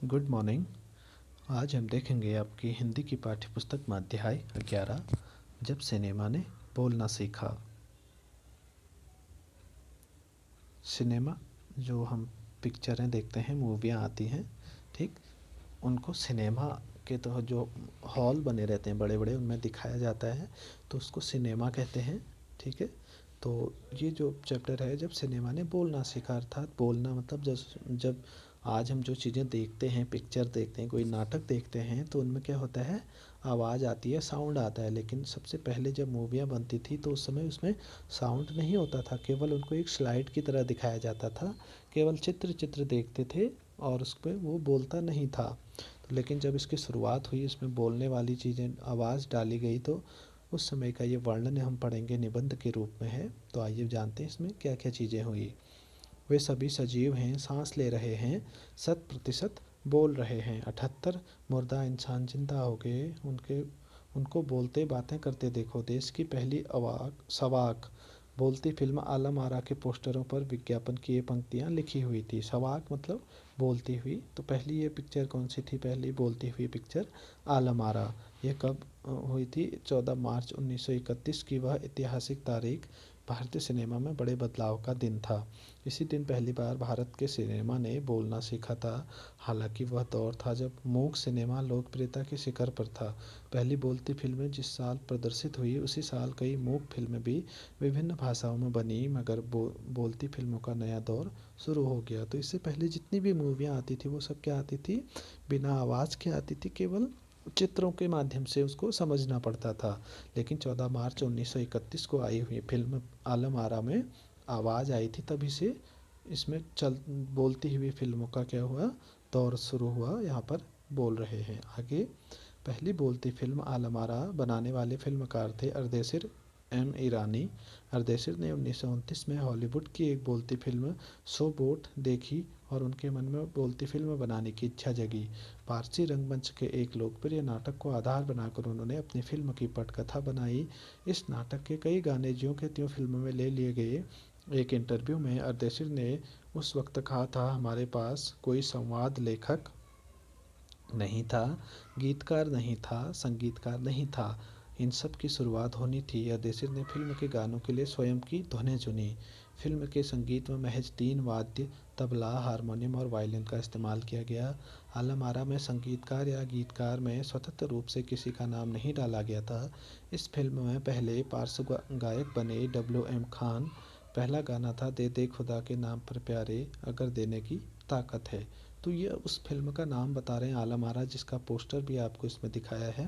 Good morning. आज हम देखेंगे आपकी हिंदी की पाठ्यपुस्तक में अध्याय 11, जब सिनेमा ने बोलना सीखा। सिनेमा जो हम पिक्चरें देखते हैं, मूवियाँ आती हैं, ठीक, उनको सिनेमा के तो जो हॉल बने रहते हैं बड़े बड़े, उनमें दिखाया जाता है, तो उसको सिनेमा कहते हैं। ठीक है, तो ये जो चैप्टर है, जब सिनेमा ने बोलना सीखा, अर्थात बोलना मतलब जब आज हम जो चीज़ें देखते हैं, पिक्चर देखते हैं, कोई नाटक देखते हैं, तो उनमें क्या होता है, आवाज़ आती है, साउंड आता है। लेकिन सबसे पहले जब मूवियाँ बनती थी तो उस समय उसमें साउंड नहीं होता था, केवल उनको एक स्लाइड की तरह दिखाया जाता था, केवल चित्र देखते थे और उस पर वो बोलता नहीं था। तो लेकिन जब इसकी शुरुआत हुई, इसमें बोलने वाली चीज़ें, आवाज़ डाली गई, तो उस समय का ये वर्णन हम पढ़ेंगे, निबंध के रूप में है। तो आइए जानते हैं इसमें क्या क्या चीज़ें हुई। वे सभी सजीव हैं, सांस ले रहे हैं, 100% बोल रहे हैं। 78 मुर्दा इंसान जिंदा हो गए, उनको बोलते बातें करते देखो। देश की पहली अवाक सवाक बोलती फिल्म आलम आरा के पोस्टरों पर विज्ञापन की ये पंक्तियाँ लिखी हुई थी। सवाक मतलब बोलती हुई। तो पहली ये पिक्चर कौन सी थी? पहली बोलती हुई पिक्चर आलम आरा। ये कब हुई थी? 14 मार्च 1931 की वह ऐतिहासिक तारीख भारतीय सिनेमा में बड़े बदलाव का दिन था। इसी दिन पहली बार भारत के सिनेमा ने बोलना सीखा था। हालांकि वह दौर था जब मूक सिनेमा लोकप्रियता के शिखर पर था। पहली बोलती फिल्में जिस साल प्रदर्शित हुई, उसी साल कई मूक फिल्में भी विभिन्न भाषाओं में बनी, मगर बोलती फिल्मों का नया दौर शुरू हो गया। तो इससे पहले जितनी भी मूवियाँ आती थी, वो सब क्या आती थी? बिना आवाज़ के आती थी, केवल चित्रों के माध्यम से उसको समझना पड़ता था। लेकिन 14 मार्च 1931 को आई हुई फिल्म आलम आरा में आवाज़ आई थी, तभी से इसमें बोलती हुई फिल्मों का क्या हुआ, दौर शुरू हुआ। यहाँ पर बोल रहे हैं आगे। पहली बोलती फिल्म आलम आरा बनाने वाले फिल्मकार थे अर्देशिर एम ईरानी। अर्देशिर ने 1929 में हॉलीवुड की एक बोलती फिल्म शो बोट देखी और उनके मन में बोलती फिल्म बनाने की इच्छा जगी। पारसी रंगमंच के एक लोकप्रिय नाटक को आधार बनाकर उन्होंने अपनी फिल्म की पटकथा बनाई। इस नाटक के कई गाने ज्यों के त्यों फिल्म में ले लिए गए। एक इंटरव्यू में अर्देशिर ने उस वक्त कहा था, हमारे पास कोई संवाद लेखक नहीं था, गीतकार नहीं था, संगीतकार नहीं था, इन सब की शुरुआत होनी थी। अर्देशिर ने फिल्म के गानों के लिए स्वयं की धुनें चुनी। फिल्म के संगीत में महज 3 वाद्य, तबला, हारमोनियम और वायलिन का इस्तेमाल किया गया। आलम आरा में संगीतकार या गीतकार में स्वतंत्र रूप से किसी का नाम नहीं डाला गया था। इस फिल्म में पहले पार्श्व गायक बने WM खान। पहला गाना था दे दे खुदा के नाम पर प्यारे, अगर देने की ताकत है। तो ये उस फिल्म का नाम बता रहे हैं, आलम आरा, जिसका पोस्टर भी आपको इसमें दिखाया है।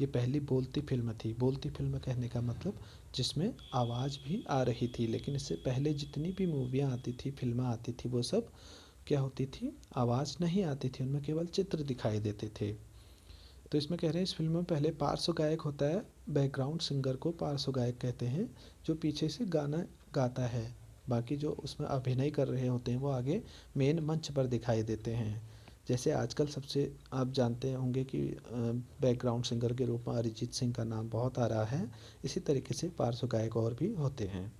ये पहली बोलती फिल्म थी। बोलती फिल्म कहने का मतलब जिसमें आवाज़ भी आ रही थी। लेकिन इससे पहले जितनी भी मूवियाँ आती थी, फिल्में आती थी, वो सब क्या होती थी? आवाज़ नहीं आती थी, उनमें केवल चित्र दिखाई देते थे। तो इसमें कह रहे हैं, इस फिल्म में पहले पार्श्व गायक होता है, बैकग्राउंड सिंगर को पार्श्व गायक कहते हैं, जो पीछे से गाना गाता है। बाकी जो उसमें अभिनय कर रहे होते हैं वो आगे मेन मंच पर दिखाई देते हैं। जैसे आजकल सबसे आप जानते होंगे कि बैकग्राउंड सिंगर के रूप में अरिजीत सिंह का नाम बहुत आ रहा है। इसी तरीके से पार्श्व गायक और भी होते हैं।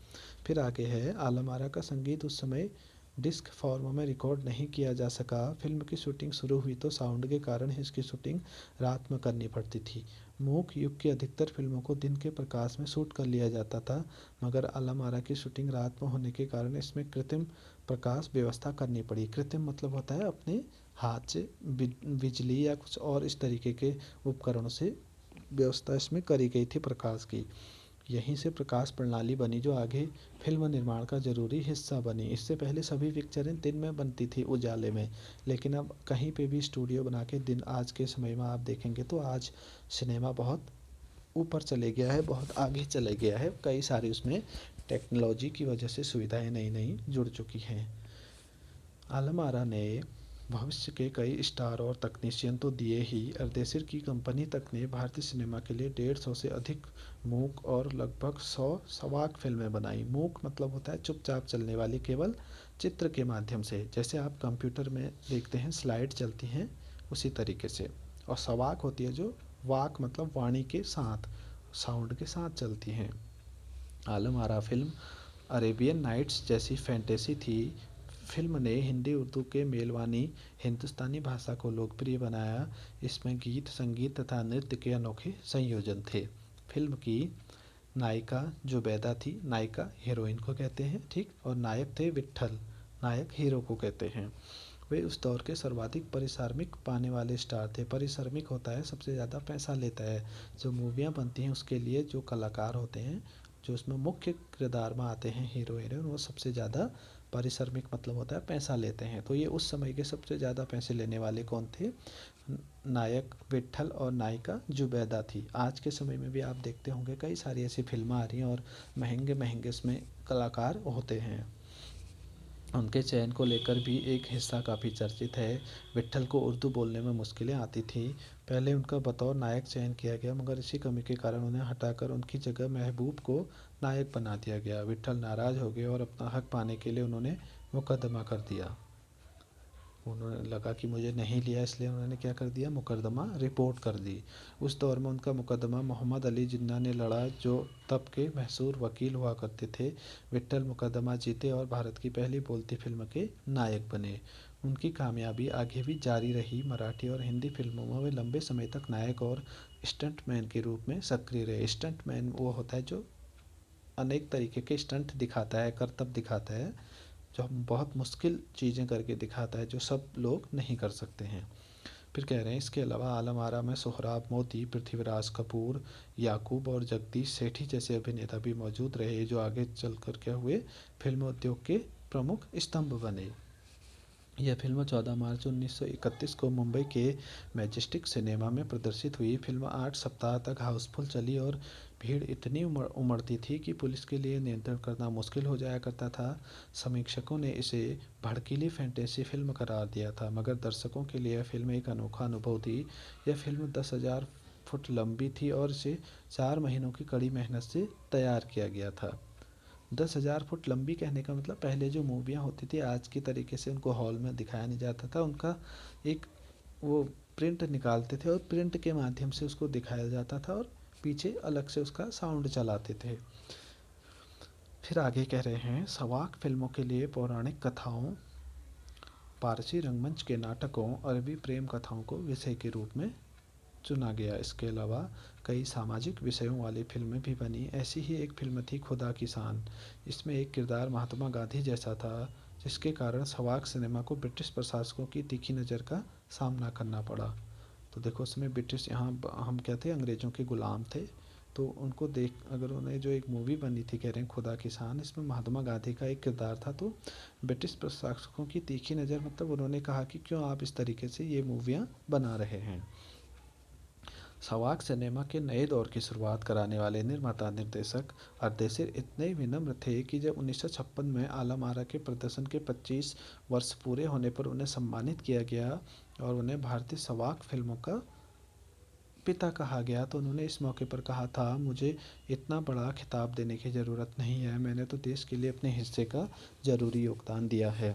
फिर आगे है, आलम आरा का संगीत उस समय डिस्क फॉर्म में रिकॉर्ड नहीं किया जा सका। फिल्म की शूटिंग शुरू हुई तो साउंड के कारण इसकी शूटिंग रात में करनी पड़ती थी। मूक युग की अधिकतर फिल्मों को दिन के प्रकाश में शूट कर लिया जाता था, मगर आलम आरा की शूटिंग रात में होने के कारण इसमें कृत्रिम प्रकाश व्यवस्था करनी पड़ी। कृत्रिम मतलब होता है अपने हाथ से बिजली या कुछ और इस तरीके के उपकरणों से व्यवस्था इसमें करी गई थी प्रकाश की। यहीं से प्रकाश प्रणाली बनी जो आगे फिल्म निर्माण का जरूरी हिस्सा बनी। इससे पहले सभी पिक्चरें दिन में बनती थी, उजाले में। लेकिन अब कहीं पे भी स्टूडियो बना के दिन, आज के समय में आप देखेंगे तो आज सिनेमा बहुत ऊपर चले गया है, बहुत आगे चले गया है। कई सारी उसमें टेक्नोलॉजी की वजह से सुविधाएं नई नई जुड़ चुकी हैं। आलम आरा ने भविष्य के कई स्टार और तकनीशियन तो दिए ही, अर्देशिर की कंपनी तक ने भारतीय सिनेमा के लिए 150 से अधिक मूक और लगभग 100 सवाक फिल्में बनाई। मूक मतलब होता है चुपचाप चलने वाली, केवल चित्र के माध्यम से, जैसे आप कंप्यूटर में देखते हैं स्लाइड चलती हैं उसी तरीके से। और सवाक होती है जो वाक मतलब वाणी के साथ, साउंड के साथ चलती हैं। Alam Ara film Arabian nights जैसी फैंटेसी थी। फिल्म ने हिंदी उर्दू के मेलवानी हिंदुस्तानी भाषा को लोकप्रिय बनाया। इसमें गीत, संगीत तथा नृत्य के अनोखे संयोजन थे। फिल्म की नायिका जुबैदा थी, नायिका हीरोइन को कहते हैं, ठीक, और नायक थे विट्ठल, नायक हीरो को कहते हैं। वे उस दौर के सर्वाधिक पारिश्रमिक पाने वाले स्टार थे। पारिश्रमिक होता है सबसे ज़्यादा पैसा लेता है। जो मूवियाँ बनती हैं उसके लिए जो कलाकार होते हैं, जो उसमें मुख्य किरदार में आते हैं हीरो हीरोइन, वो सबसे ज़्यादा पारिश्रमिक मतलब होता है पैसा लेते हैं। तो ये उस समय के सबसे ज़्यादा पैसे लेने वाले कौन थे? नायक विट्ठल और नायिका जुबैदा थी। आज के समय में भी आप देखते होंगे कई सारी ऐसी फिल्में आ रही हैं और महंगे महंगे इसमें कलाकार होते हैं। उनके चयन को लेकर भी एक हिस्सा काफ़ी चर्चित है। विट्ठल को उर्दू बोलने में मुश्किलें आती थी। पहले उनका बतौर नायक चयन किया गया, मगर इसी कमी के कारण उन्हें हटाकर उनकी जगह महबूब को नायक बना दिया गया। विट्ठल नाराज़ हो गए और अपना हक पाने के लिए उन्होंने मुकदमा कर दिया। उन्होंने लगा कि मुझे नहीं लिया, इसलिए उन्होंने क्या कर दिया, मुकदमा रिपोर्ट कर दी। उस दौर में उनका मुकदमा मोहम्मद अली जिन्ना ने लड़ा, जो तब के मशहूर वकील हुआ करते थे। विट्ठल मुकदमा जीते और भारत की पहली बोलती फिल्म के नायक बने। उनकी कामयाबी आगे भी जारी रही। मराठी और हिंदी फिल्मों में वे लंबे समय तक नायक और स्टंटमैन के रूप में सक्रिय रहे। स्टंटमैन वो होता है जो अनेक तरीके के स्टंट दिखाता है, करतब दिखाता है, जो हम बहुत मुश्किल चीज़ें करके दिखाता है जो सब लोग नहीं कर सकते हैं। फिर कह रहे हैं इसके अलावा आलम आरा में सोहराब मोदी, पृथ्वीराज कपूर, याकूब और जगदीश सेठी जैसे अभिनेता भी मौजूद रहे, जो आगे चलकर क्या हुए, फिल्म उद्योग के प्रमुख स्तंभ बने। यह फिल्म 14 मार्च 1931 को मुंबई के मैजेस्टिक सिनेमा में प्रदर्शित हुई। फिल्म 8 सप्ताह तक हाउसफुल चली और भीड़ इतनी उमड़ती थी कि पुलिस के लिए नियंत्रण करना मुश्किल हो जाया करता था। समीक्षकों ने इसे भड़कीली फैंटेसी फिल्म करार दिया था, मगर दर्शकों के लिए यह फिल्म एक अनोखा अनुभव थी। यह फिल्म 10,000 फुट लंबी थी और इसे 4 महीनों की कड़ी मेहनत से तैयार किया गया था। 10,000 फुट लंबी कहने का मतलब, पहले जो मूवियाँ होती थी आज की तरीके से उनको हॉल में दिखाया नहीं जाता था। उनका एक वो प्रिंट निकालते थे और प्रिंट के माध्यम से उसको दिखाया जाता था और पीछे अलग से उसका साउंड चलाते थे। फिर आगे कह रहे हैं सवाक फिल्मों के लिए पौराणिक कथाओं, पारसी रंगमंच के नाटकों, अरबी प्रेम कथाओं को विषय के रूप में चुना गया। इसके अलावा कई सामाजिक विषयों वाली फिल्में भी बनी। ऐसी ही एक फिल्म थी खुदा की शान। इसमें एक किरदार महात्मा गांधी जैसा था, जिसके कारण सवाक सिनेमा को ब्रिटिश प्रशासकों की तीखी नज़र का सामना करना पड़ा। तो देखो उसमें ब्रिटिश, यहाँ हम क्या थे, अंग्रेज़ों के ग़ुलाम थे। तो उनको देख, अगर उन्हें जो एक मूवी बनी थी कह रहे हैं खुदा की शान, इसमें महात्मा गांधी का एक किरदार था, तो ब्रिटिश प्रशासकों की तीखी नज़र मतलब उन्होंने कहा कि क्यों आप इस तरीके से ये मूवियाँ बना रहे हैं। सवाक सिनेमा के नए दौर की शुरुआत कराने वाले निर्माता निर्देशक अर्देशिर इतने विनम्र थे कि जब 1956 में आलम आरा के प्रदर्शन के 25 वर्ष पूरे होने पर उन्हें सम्मानित किया गया और उन्हें भारतीय सवाक फिल्मों का पिता कहा गया, तो उन्होंने इस मौके पर कहा था, मुझे इतना बड़ा खिताब देने की ज़रूरत नहीं है, मैंने तो देश के लिए अपने हिस्से का ज़रूरी योगदान दिया है।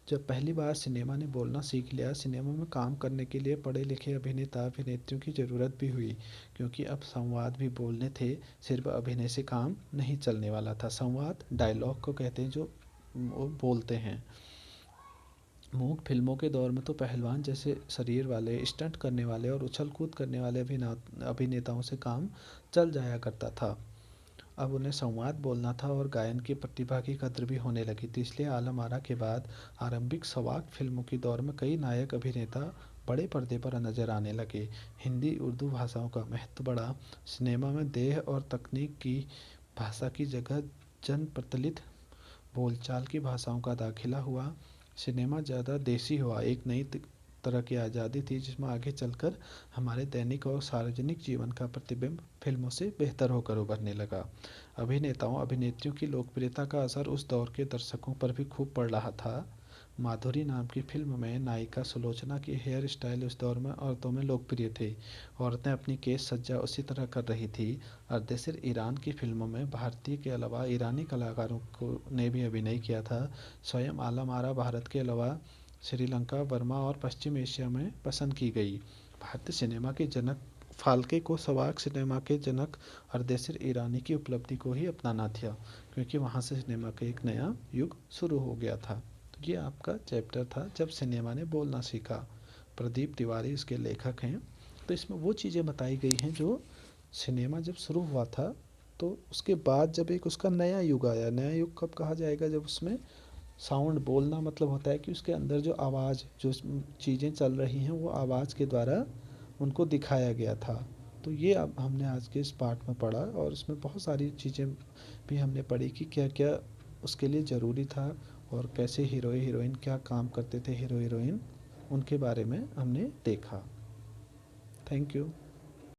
जब पहली बार सिनेमा ने बोलना सीख लिया, सिनेमा में काम करने के लिए पढ़े लिखे अभिनेता अभिनेत्रियों की ज़रूरत भी हुई, क्योंकि अब संवाद भी बोलने थे, सिर्फ अभिनय से काम नहीं चलने वाला था। संवाद डायलॉग को कहते हैं, जो वो बोलते हैं। मूक फिल्मों के दौर में तो पहलवान जैसे शरीर वाले, स्टंट करने वाले और उछल कूद करने वाले अभिनेताओं से काम चल जाया करता था। अब उन्हें संवाद बोलना था और गायन की प्रतिभा की कद्र भी होने लगी थी। इसलिए आलम आरा के बाद आरंभिक सवाक फिल्मों की दौर में कई नायक अभिनेता बड़े पर्दे पर नजर आने लगे। हिंदी उर्दू भाषाओं का महत्व बढ़ा। सिनेमा में देह और तकनीक की भाषा की जगह जन प्रचलित बोलचाल की भाषाओं का दाखिला हुआ। सिनेमा ज़्यादा देसी हुआ। एक नई तरह की आज़ादी थी, जिसमें आगे चलकर हमारे दैनिक और सार्वजनिक जीवन का प्रतिबिंब फिल्मों से बेहतर होकर उभरने लगा। अभिनेताओं अभिनेत्रियों की लोकप्रियता का असर उस दौर के दर्शकों पर भी खूब पड़ रहा था। माधुरी नाम की फिल्म में नायिका सुलोचना की हेयर स्टाइल उस दौर में औरतों में लोकप्रिय थे। औरतें अपनी केश सज्जा उसी तरह कर रही थी। अर्देशिर ईरान की फिल्मों में भारतीय के अलावा ईरानी कलाकारों को ने भी अभिनय किया था। स्वयं आलम आरा भारत के अलावा श्रीलंका, बर्मा और पश्चिम एशिया में पसंद की गई। भारतीय सिनेमा के जनक फाल्के को सवाक सिनेमा के जनक अर्देशिर ईरानी की उपलब्धि को ही अपनाना था, क्योंकि वहाँ से सिनेमा का एक नया युग शुरू हो गया था। ये आपका चैप्टर था जब सिनेमा ने बोलना सीखा। प्रदीप तिवारी इसके लेखक हैं। तो इसमें वो चीज़ें बताई गई हैं जो सिनेमा जब शुरू हुआ था, तो उसके बाद जब एक उसका नया युग आया। नया युग कब कहा जाएगा? जब उसमें साउंड, बोलना मतलब होता है कि उसके अंदर जो आवाज़, जो चीज़ें चल रही हैं वो आवाज़ के द्वारा उनको दिखाया गया था। तो ये अब हमने आज के इस पार्ट में पढ़ा, और इसमें बहुत सारी चीज़ें भी हमने पढ़ी कि क्या क्या उसके लिए ज़रूरी था, और कैसे हीरो हीरोइन क्या काम करते थे, हीरो हीरोइन, उनके बारे में हमने देखा। Thank you.